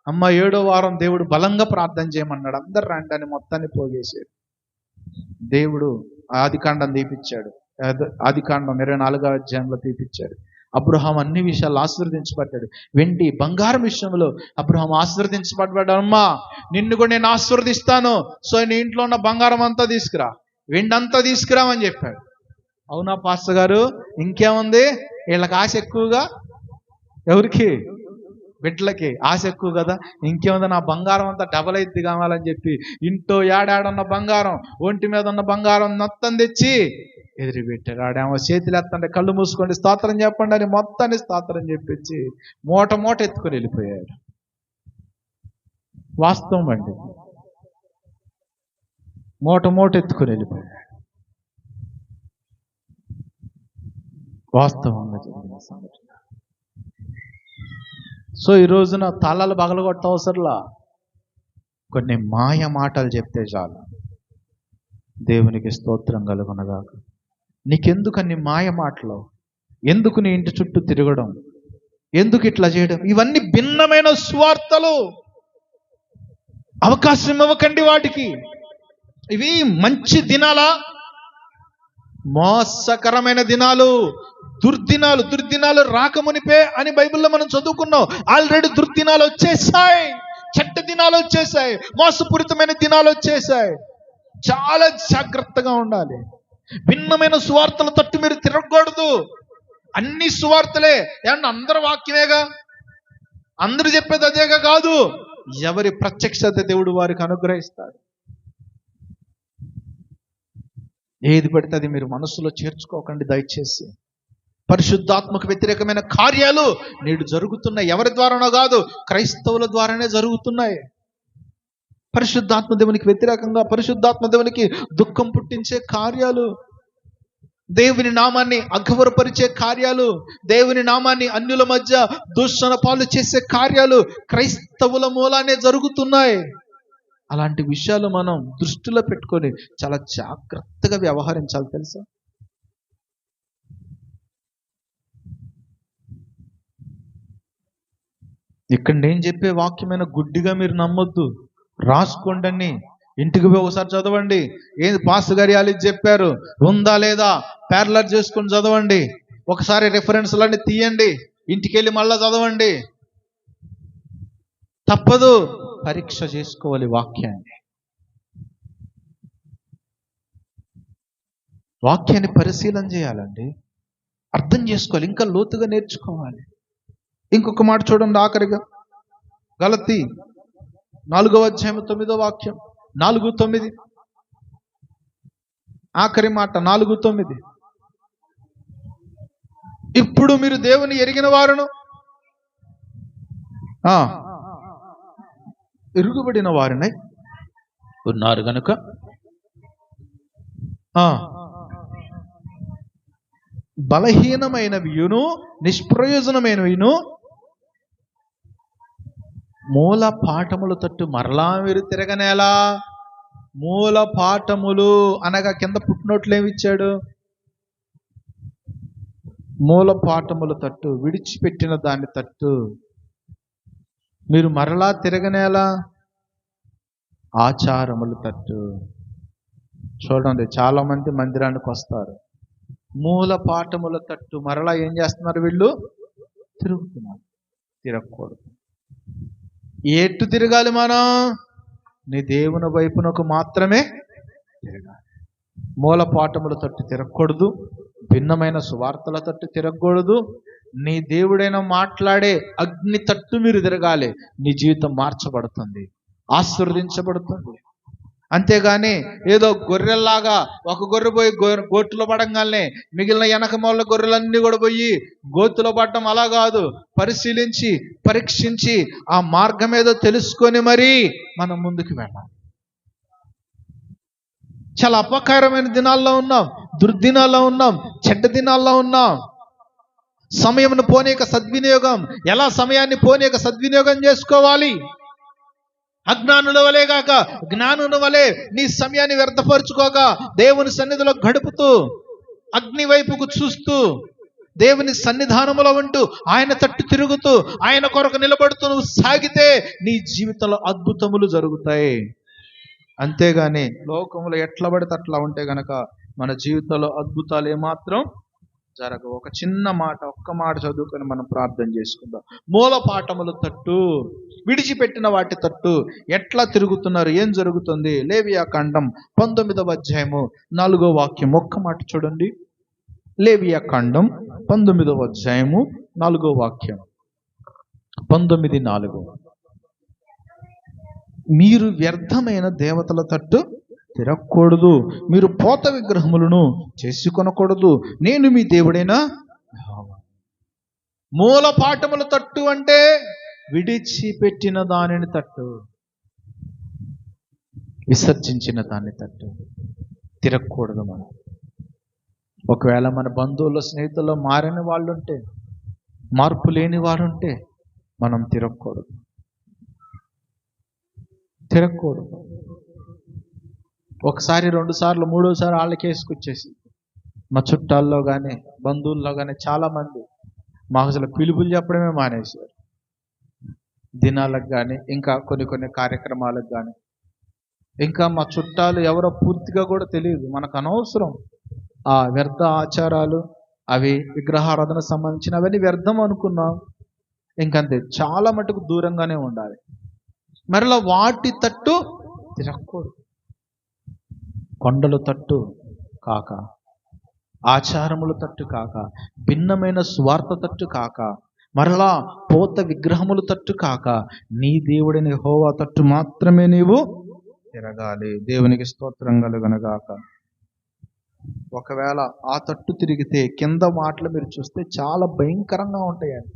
అమ్మ 7వ వారం దేవుడు బలంగా ప్రార్థన చేయమన్నాడు, అందరు రండి అని మొత్తాన్ని పోగేశాడు. దేవుడు ఆదికాండం తీపిచ్చాడు, ఆదికాండం 24వ అధ్యాయంలో తీపిచ్చాడు. అబ్రహాం అన్ని విషయాలు ఆశీర్వదించబడ్డాడు. వెండి బంగారం విషయంలో అబ్రహాం ఆశీర్వదించబడ్డాడు. అమ్మా నిన్ను కూడా నేను ఆశీర్వదిస్తాను, సో నీ ఇంట్లో ఉన్న బంగారం అంతా తీసుకురా, వెండి అంతా తీసుకురామని చెప్పాడు. అవునా పాస్టర్ గారు? ఇంకేముంది, వీళ్ళకి ఆశ ఎక్కువగా, ఎవరికి? బిడ్డలకి ఆశ ఎక్కువ కదా. ఇంకేముంది, నా బంగారం అంతా డబల్ అయితే కావాలని చెప్పి ఇంట్లో ఏడాడున్న బంగారం, ఒంటి మీద ఉన్న బంగారం మొత్తం తెచ్చి ఎదురు పెట్టాడు. ఆడేమో చేతులు ఎత్తండి, కళ్ళు మూసుకోండి, స్తోత్రం చెప్పండి అని మొత్తాన్ని స్తోత్రం చెప్పించి మూట ఎత్తుకొని వెళ్ళిపోయాడు. వాస్తవం అండి. మూట ఎత్తుకుని వెళ్ళిపోయాడు. వాస్తవంగా జరిగిన సంఘటన. సో ఈ రోజున తాళాలు పగలగొట్ట అవసరంలా, కొన్ని మాయ మాటలు చెప్తే చాలు. దేవునికి స్తోత్రం కలుగునగాక. నీకెందుకు అన్ని మాయ మాటలు? ఎందుకు నీ ఇంటి చుట్టూ తిరగడం? ఎందుకు ఇట్లా చేయడం? ఇవన్నీ భిన్నమైన స్వార్థలు. అవకాశం ఇవ్వకండి వాటికి. ఇవి మంచి దినాలా? మోసకరమైన దినాలు, దుర్దినాలు రాకమునిపే అని బైబిల్లో మనం చదువుకున్నాం. ఆల్రెడీ దుర్దినాలు వచ్చేసాయి, చెడ్డ దినాలు వచ్చేసాయి, మోసపూరితమైన దినాలు వచ్చేసాయి. చాలా జాగ్రత్తగా ఉండాలి. భిన్నమైన సువార్తల తట్టు మీరు తిరగకూడదు. అన్ని సువార్తలే ఏమన్నా అందరు వాక్యమేగా, అందరూ చెప్పేది అదేగా కాదు. ఎవరి ప్రత్యక్షత దేవుడు వారికి అనుగ్రహిస్తాడు. ఏది పడితే అది మీరు మనసులో చేర్చుకోకండి దయచేసి. పరిశుద్ధాత్మకు వ్యతిరేకమైన కార్యాలు నేడు జరుగుతున్నాయి. ఎవరి ద్వారానో కాదు, క్రైస్తవుల ద్వారానే జరుగుతున్నాయి. పరిశుద్ధాత్మ దేవునికి వ్యతిరేకంగా, పరిశుద్ధాత్మ దేవునికి దుఃఖం పుట్టించే కార్యాలు, దేవుని నామాన్ని అగౌరవపరిచే కార్యాలు, దేవుని నామాన్ని అన్యుల మధ్య దూషణ పాలు చేసే కార్యాలు క్రైస్తవుల మూలానే జరుగుతున్నాయి. అలాంటి విషయాలు మనం దృష్టిలో పెట్టుకొని చాలా జాగ్రత్తగా వ్యవహరించాలి, తెలుసా? ఇక్కడ నేను చెప్పే వాక్యమైన గుడ్డిగా మీరు నమ్మొద్దు. రాసుకోండి, ఇంటికి పోయి ఒకసారి చదవండి. ఏంది పాస్టర్ గారు వాళ్ళు చెప్పారు ఉందా లేదా ప్యారలర్ చేసుకొని చదవండి. ఒకసారి రెఫరెన్స్లన్నీ తీయండి, ఇంటికి వెళ్ళి మళ్ళా చదవండి. తప్పదు, పరీక్ష చేసుకోవాలి వాక్యాన్ని పరిశీలన చేయాలండి, అర్థం చేసుకోవాలి, ఇంకా లోతుగా నేర్చుకోవాలి. ఇంకొక మాట చూడండి ఆఖరిగా, గలతీ 4వ అధ్యాయం 9వ వాక్యం, 4:9. ఆఖరి మాట 4:9. ఇప్పుడు మీరు దేవుని ఎరిగిన వారును ఎరుగుబడిన వారినై ఉన్నారు గనుక బలహీనమైనవియును నిష్ప్రయోజనమైనవిను మూల పాఠముల తట్టు మరలా మీరు తిరగనేలా. మూల పాఠములు అనగా కింద పుట్టినోట్లు ఏమిచ్చాడు? మూల పాఠముల తట్టు, విడిచిపెట్టిన దాని తట్టు మీరు మరలా తిరగనేలా. ఆచారముల తట్టు. చూడండి, చాలా మంది మందిరానికి వస్తారు, మూల పాఠముల తట్టు మరలా ఏం చేస్తున్నారు? వీళ్ళు తిరుగుతున్నారు. తిరగకూడదు. ఎటు తిరగాలి మనం? నీ దేవుని వైపునకు మాత్రమే తిరగాలి. మూల పాఠముల తట్టు తిరగకూడదు, భిన్నమైన సువార్తల తట్టు తిరగకూడదు. నీ దేవుడైనా మాట్లాడే అగ్ని తట్టు మీరు తిరగాలి. నీ జీవితం మార్చబడుతుంది, ఆశీర్వదించబడుతుంది. అంతేగాని ఏదో గొర్రెల్లాగా ఒక గొర్రె పోయి గోతులో పడంగానే మిగిలిన వెనక మూల గొర్రెలన్నీ కూడా పోయి గోతులో పడటం అలా కాదు. పరిశీలించి పరీక్షించి ఆ మార్గం ఏదో తెలుసుకొని మరీ మనం ముందుకు వెళ్ళాలి. చాలా అపకారమైన దినాల్లో ఉన్నాం, దుర్దినాల్లో ఉన్నాం, చెడ్డ దినాల్లో ఉన్నాం. సమయంను పోనీక సద్వినియోగం, ఎలా సమయాన్ని పోనీక సద్వినియోగం చేసుకోవాలి? అజ్ఞానుల వలే కాక జ్ఞానుల వలె నీ సమయాన్ని వ్యర్థపరుచుకోక దేవుని సన్నిధిలో గడుపుతూ, అగ్ని వైపుకు చూస్తూ, దేవుని సన్నిధానములో ఉంటూ, ఆయన తట్టు తిరుగుతూ, ఆయన కొరకు నిలబడుతూ నువ్వు సాగితే నీ జీవితంలో అద్భుతములు జరుగుతాయి. అంతేగాని లోకంలో ఎట్లా పడితే అట్లా ఉంటే గనక మన జీవితంలో అద్భుతాలు ఏమాత్రం జరగవు. ఒక చిన్న మాట, ఒక్క మాట చదువుకొని మనం ప్రార్థన చేసుకుందాం. మూల పాఠముల తట్టు, విడిచిపెట్టిన వాటి తట్టు ఎట్లా తిరుగుతున్నారు? ఏం జరుగుతుంది? లేవియాకాండం 19వ అధ్యాయము 4వ వాక్యం, ఒక్క మాట చూడండి. లేవియాకాండం 19వ అధ్యాయము 4వ వాక్యం, 19:4. మీరు వ్యర్థమైన దేవతల తట్టు తిరగకూడదు, మీరు పోత విగ్రహములను చేసుకొనకూడదు, నేను మీ దేవుడైనా. మూల పాఠముల తట్టు అంటే విడిచిపెట్టిన దానిని తట్టు. విసర్జించిన దాన్ని తట్టు తిరగకూడదు మనం. ఒకవేళ మన బంధువులు స్నేహితుల్లో మారిన వాళ్ళు ఉంటే, మార్పు లేని వారు ఉంటే మనం తిరగకూడదు. ఒకసారి 2 సార్లు 3సారి వాళ్ళకేసుకొచ్చేసి మా చుట్టాల్లో కానీ బంధువుల్లో కానీ చాలామంది మాకు అసలు పిలుపులు చెప్పడమే మానేశారు. దినాలకు కానీ ఇంకా కొన్ని కార్యక్రమాలకు కానీ. ఇంకా మా చుట్టాలు ఎవరో పూర్తిగా కూడా తెలియదు. మనకు అనవసరం ఆ వ్యర్థ ఆచారాలు, అవి విగ్రహారాధన సంబంధించిన అవన్నీ వ్యర్థం అనుకున్నాం. ఇంకంతే, చాలా మటుకు దూరంగానే ఉండాలి. మరలా వాటి తట్టు తిరగకూడదు. కొండల తట్టు కాక, ఆచారముల తట్టు కాక, భిన్నమైన స్వార్థ తట్టు కాక, మరలా పోత విగ్రహముల తట్టు కాక, నీ దేవుడిని యెహోవా తట్టు మాత్రమే నీవు తిరగాలి. దేవునికి స్తోత్రం కలుగునుగాక. ఒకవేళ ఆ తట్టు తిరిగితే కింద మాటలు మీరు చూస్తే చాలా భయంకరంగా ఉంటాయండి.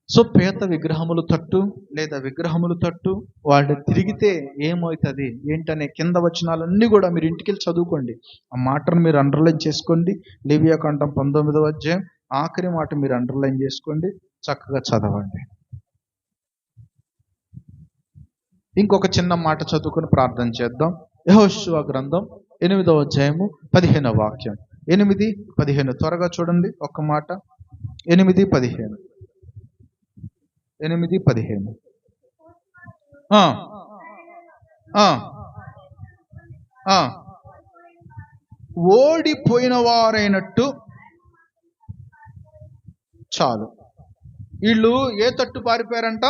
సో పేత విగ్రహములు తట్టు లేదా విగ్రహములు తట్టు వాళ్ళు తిరిగితే ఏమవుతుంది ఏంటనే కింద వచనాలన్నీ కూడా మీరు ఇంటికి వెళ్ళి చదువుకోండి. ఆ మాటను మీరు అండర్లైన్ చేసుకోండి. లేవియాకాండం 19వ అధ్యాయం ఆఖరి మాట మీరు అండర్లైన్ చేసుకోండి, చక్కగా చదవండి. ఇంకొక చిన్న మాట చదువుకొని ప్రార్థన చేద్దాం. యెహోషువ గ్రంథం 8వ అధ్యాయము 15వ వాక్యం. 8:15 త్వరగా చూడండి ఒక్క మాట. 8:15 ఓడిపోయిన వారైనట్టు చాలు. వీళ్ళు ఏ తట్టు పారిపోయారంట?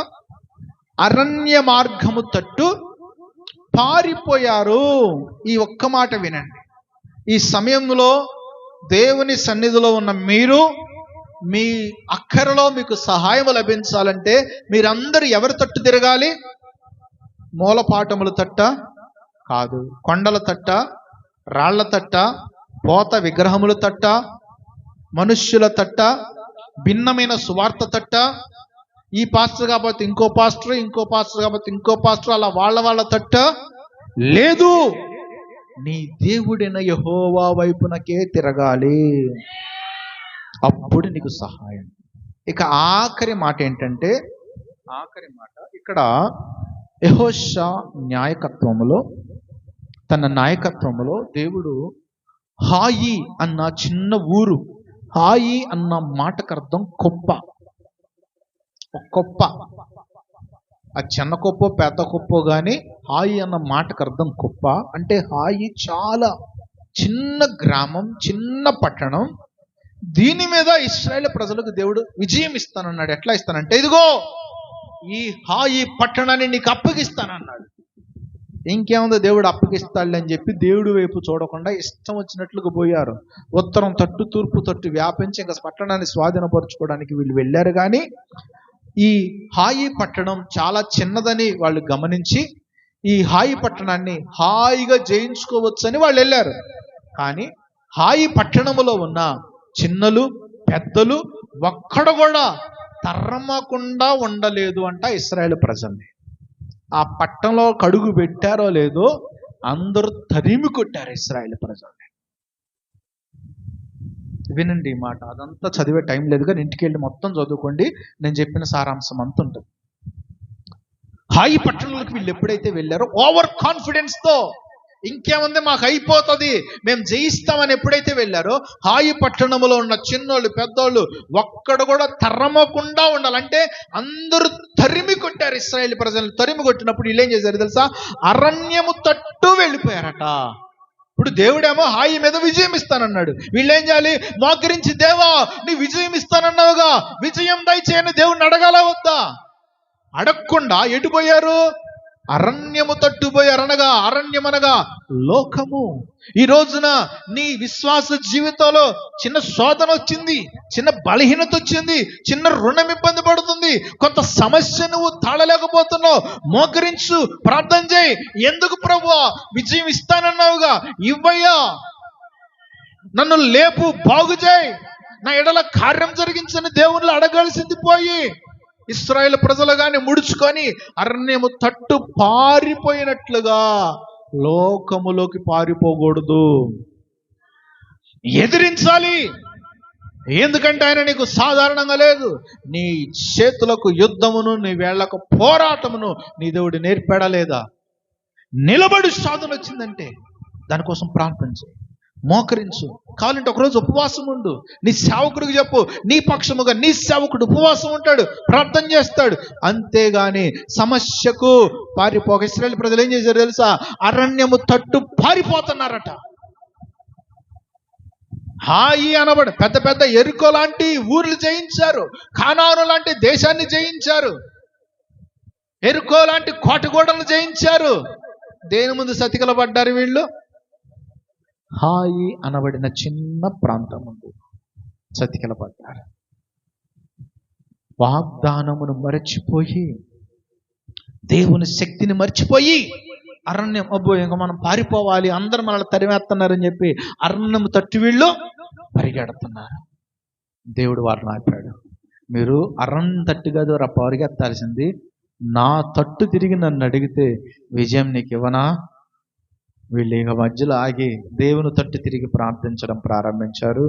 అరణ్య మార్గము తట్టు పారిపోయారు. ఈ ఒక్క మాట వినండి. ఈ సమయంలో దేవుని సన్నిధిలో ఉన్న మీరు, మీ అక్కరలో మీకు సహాయం లభించాలంటే మీరందరూ ఎవరి తట్టు తిరగాలి? మూలపాఠముల తట్ట కాదు, కొండల తట్ట, రాళ్ల తట్ట, పోత విగ్రహముల తట్ట, మనుష్యుల తట్ట, భిన్నమైన సువార్త తట్ట, ఈ పాస్టర్ కాకపోతే ఇంకో పాస్టర్, ఇంకో పాస్టర్ కాకపోతే ఇంకో పాస్టర్, అలా వాళ్ళ తట్ట లేదు. నీ దేవుడైన యెహోవా వైపునకే తిరగాలి. అప్పుడు నీకు సహాయం. ఇక ఆఖరి మాట ఏంటంటే, ఇక్కడ యెహోషువ నాయకత్వములో, తన నాయకత్వములో దేవుడు హాయి అన్న చిన్న ఊరు, హాయి అన్న మాటకు అర్థం కుప్ప. ఆ చిన్న కుప్ప పెద్ద కుప్ప కానీ హాయి అన్న మాటకు అర్థం కుప్ప. అంటే హాయి చాలా చిన్న గ్రామం, చిన్న పట్టణం. దీని మీద ఇశ్రాయేలు ప్రజలకు దేవుడు విజయం ఇస్తానన్నాడు. ఎట్లా ఇస్తానంటే, ఇదిగో ఈ హాయి పట్టణాన్ని నీకు అప్పగిస్తానన్నాడు. ఇంకేముందో దేవుడు అప్పగిస్తాడు అని చెప్పి దేవుడి వైపు చూడకుండా ఇష్టం వచ్చినట్లుగా పోయారు. ఉత్తరం తట్టు తూర్పు తట్టు వ్యాపించి ఇంకా పట్టణాన్ని స్వాధీనపరుచుకోవడానికి వీళ్ళు వెళ్ళారు. కానీ ఈ హాయి పట్టణం చాలా చిన్నదని వాళ్ళు గమనించి ఈ హాయి పట్టణాన్ని హాయిగా జయించుకోవచ్చని వాళ్ళు వెళ్ళారు. కానీ హాయి పట్టణములో ఉన్న చిన్నలు పెద్దలు ఒక్కడ కూడా తరమకుండా ఉండలేదు అంట ఇశ్రాయేలు ప్రజల్ని. ఆ పట్టణంలో కడుగు పెట్టారో లేదో అందరూ తరిమి కొట్టారు ఇశ్రాయేలు ప్రజల్ని. వినండి ఈ మాట. అదంతా చదివే టైం లేదు కానీ ఇంటికి వెళ్ళి మొత్తం చదువుకోండి. నేను చెప్పిన సారాంశం అంత ఉంటుంది. హాయి పట్టణంలోకి వీళ్ళు ఎప్పుడైతే వెళ్ళారో ఓవర్ కాన్ఫిడెన్స్తో, ఇంకేముంది మాకు అయిపోతుంది, మేము జయిస్తామని ఎప్పుడైతే వెళ్ళారో, హాయి పట్టణంలో ఉన్న చిన్నోళ్ళు పెద్దోళ్ళు ఒక్కడు కూడా తరమకుండా ఉండాలంటే అందరూ తరిమి కొట్టారు ఇశ్రాయేలు ప్రజలను. తరిమి కొట్టినప్పుడు వీళ్ళు ఏం చేశారు తెలుసా? అరణ్యము తట్టు వెళ్ళిపోయారట. ఇప్పుడు దేవుడేమో హాయి మీద విజయం ఇస్తానన్నాడు. వీళ్ళు ఏం చేయాలి? మోకరించి, దేవా నీ విజయం ఇస్తానన్నావుగా, విజయం దయచేయని దేవుడిని అడగాల వద్దా? అడగకుండా ఎటుపోయారు? అరణ్యము తట్టుపోయారు. అనగా అరణ్యం అనగా లోకము. ఈ రోజున నీ విశ్వాస జీవితంలో చిన్న శోధన వచ్చింది, చిన్న బలహీనత వచ్చింది, చిన్న రుణం ఇబ్బంది పడుతుంది, కొంత సమస్య నువ్వు తాళలేకపోతున్నావు. మోకరించు, ప్రార్థన చేయి. ఎందుకు ప్రభువా విజయం ఇస్తానన్నావుగా, ఇవ్వయ్యా, నన్ను లేపు, బాగు చేయి, నా ఎడల కార్యం జరిగించని దేవుళ్ళు అడగాల్సింది పోయి ఇశ్రాయేలు ప్రజలు గాని ముడుచుకొని అరణ్యము తట్టు పారిపోయినట్లుగా లోకములోకి పారిపోకూడదు. ఎదిరించాలి. ఎందుకంటే ఆయన నీకు సాధారణంగా లేదు. నీ చేతులకు యుద్ధమును, నీ వేళ్లకు పోరాటమును నీ దేవుడు నేర్పాడా లేదా? నిలబడి సాధన వచ్చిందంటే దానికోసం ప్రార్థించు, మోకరించు. కావాలంటే ఒకరోజు ఉపవాసం ఉండు. నీ సేవకుడికి చెప్పు, నీ పక్షముగా నీ సేవకుడు ఉపవాసం ఉంటాడు, ప్రార్థన చేస్తాడు. అంతేగాని సమస్యకు పారిపోక ఇశ్రాయేలు ప్రజలు ఏం చేశారు తెలుసా? అరణ్యము తట్టు పారిపోతున్నారట. హాయి అనబడి పెద్ద పెద్ద ఎరుకో లాంటి ఊర్లు జయించారు, కానాను లాంటి దేశాన్ని జయించారు, ఎరుకో లాంటి కోటగోడలు జయించారు. దేని ముందు సతికిలబడ్డారు వీళ్ళు? హాయి అనబడిన చిన్న ప్రాంతం ముందు సతికిలబడ్డారు. వాగ్దానమును మరచిపోయి, దేవుని శక్తిని మర్చిపోయి అరణ్యం, అబ్బో ఇంకా మనం పారిపోవాలి, అందరూ మనల్ని తరిమేస్తున్నారని చెప్పి అరణ్యం తట్టు వీళ్ళు పరిగెడుతున్నారు. దేవుడు వారిని ఆపాడు. మీరు అరణ్యం తట్టు కాదు పరిగెత్తాల్సింది, నా తట్టు తిరిగి నన్ను అడిగితే విజయం నీకు ఇవ్వనా? వీళ్ళు ఇక మధ్యలో ఆగి దేవుని తట్టు తిరిగి ప్రార్థించడం ప్రారంభించారు.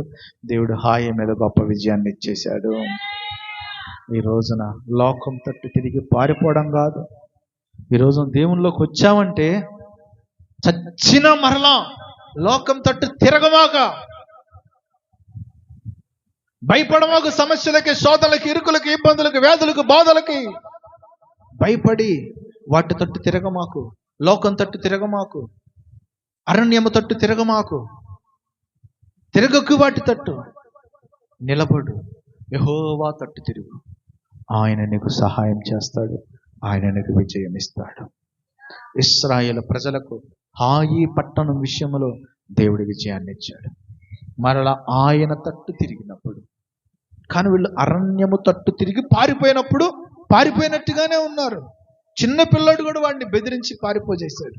దేవుడు హాయి మీద గొప్ప విజయాన్ని ఇచ్చేశాడు. ఈ రోజున లోకం తట్టు తిరిగి పారిపోవడం కాదు, ఈ రోజున దేవునిలోకి వచ్చామంటే చచ్చిన మరలా లోకం తట్టు తిరగమాక, భయపడమాకు. సమస్యలకి, శోధనలకి, ఇరుకులకి, ఇబ్బందులకి, వ్యాధులకు, బాధలకి భయపడి వాటి తట్టు తిరగమాకు. లోకం తట్టు తిరగమాకు, అరణ్యము తట్టు తిరగమాకు. తిరగకు వాటి తట్టు, నిలబడు, యెహోవా తట్టు తిరుగు. ఆయన నీకు సహాయం చేస్తాడు, ఆయన నీకు విజయం ఇస్తాడు. ఇశ్రాయేలు ప్రజలకు హాయి పట్టణం విషయంలో దేవుడి విజయాన్ని ఇచ్చాడు. మరలా ఆయన తట్టు తిరిగినప్పుడు, కానీ వీళ్ళు అరణ్యము తట్టు తిరిగి పారిపోయినప్పుడు పారిపోయినట్టుగానే ఉన్నారు. చిన్న పిల్లడు కూడా వాడిని బెదిరించి పారిపోజేశాడు.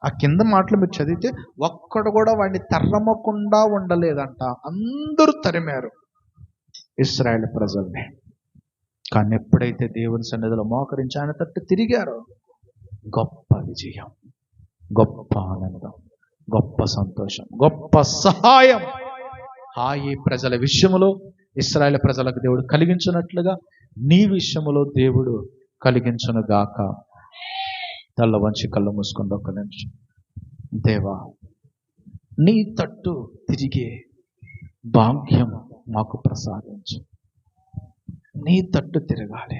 ఆ కింద మాటలు మీరు చదివితే ఒక్కడు కూడా వాడిని తరమకుండా ఉండలేదంట. అందరూ తరిమారు ఇశ్రాయేలు ప్రజల్ని. కానీ ఎప్పుడైతే దేవుని సన్నిధిలో మోకరించి ఆయన తట్టు తిరిగారో గొప్ప విజయం, గొప్ప ఆనందం, గొప్ప సంతోషం, గొప్ప సహాయం హాయి ప్రజల విషయములో ఇశ్రాయేలు ప్రజలకు దేవుడు కలిగించినట్లుగా నీ విషయములో దేవుడు కలిగించును గాక. తల్ల వంచి కళ్ళు మూసుకుంటూ ఒక్క నిమిషం. దేవా, నీ తట్టు తిరిగే భాగ్యం మాకు ప్రసాదించు. నీ తట్టు తిరగాలి.